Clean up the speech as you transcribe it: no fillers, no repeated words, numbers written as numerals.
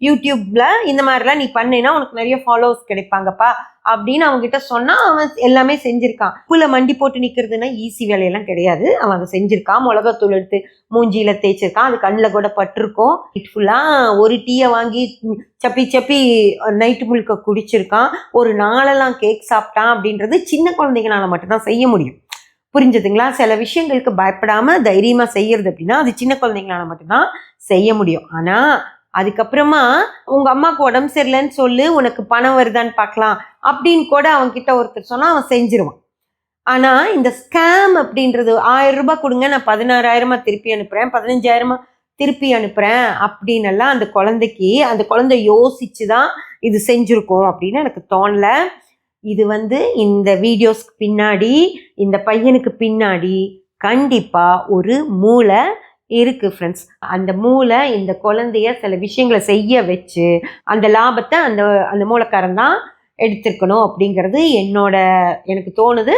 யூடியூப்ல இந்த மாதிரிலாம் நீ பண்ணேன்னா உனக்கு நிறைய ஃபாலோவர்ஸ் கிடைப்பாங்கப்பா அப்படின்னு அவங்க கிட்ட சொன்னா அவன் எல்லாமே செஞ்சிருக்கான். உப்புல மண்டி போட்டு நிக்கிறதுன்னா ஈஸி வேலையெல்லாம் கிடையாது. அவன் அதை செஞ்சிருக்கான். மிளகாத்தூள் எடுத்து மூஞ்சியில தேய்ச்சிருக்கான். அது கண்ணில் கூட பட்டிருக்கும். ஃபுல்லா ஒரு டீயை வாங்கி சப்பி சப்பி நைட்டு முழுக்க குடிச்சிருக்கான். ஒரு நாளெல்லாம் கேக் சாப்பிட்டான். அப்படின்றது சின்ன குழந்தைங்களால மட்டும்தான் செய்ய முடியும். புரிஞ்சதுங்களா? சில விஷயங்களுக்கு பயப்படாம தைரியமா செய்யறது அப்படின்னா அது சின்ன குழந்தைங்களால மட்டும்தான் செய்ய முடியும். ஆனா அதுக்கப்புறமா உங்க அம்மாவுக்கு உடம்பு சரியில்லைன்னு சொல்லு, உனக்கு பணம் வருதான்னு பார்க்கலாம் அப்படின்னு கூட அவன் கிட்ட ஒருத்தர் சொன்னா அவன் செஞ்சிருவான். ஆனா இந்த ஸ்கேம் அப்படின்றது 1000 ரூபாய் கொடுங்க, நான் 16,000 திருப்பி அனுப்புறேன், 15,000 திருப்பி அனுப்புறேன் அப்படின்னு எல்லாம் அந்த குழந்தை யோசிச்சுதான் இது செஞ்சிருக்கோம் அப்படின்னு எனக்கு தோணல. இது இந்த வீடியோஸ்க்கு பின்னாடி, இந்த பையனுக்கு பின்னாடி கண்டிப்பா ஒரு மூளை இருக்கு ஃப்ரெண்ட்ஸ். அந்த மூளை இந்த குழந்தைய சில விஷயங்களை செய்ய வச்சு அந்த லாபத்தை அந்த அந்த மூளைக்காரன் தான் எடுத்திருக்கணும் அப்படிங்கிறது எனக்கு தோணுது.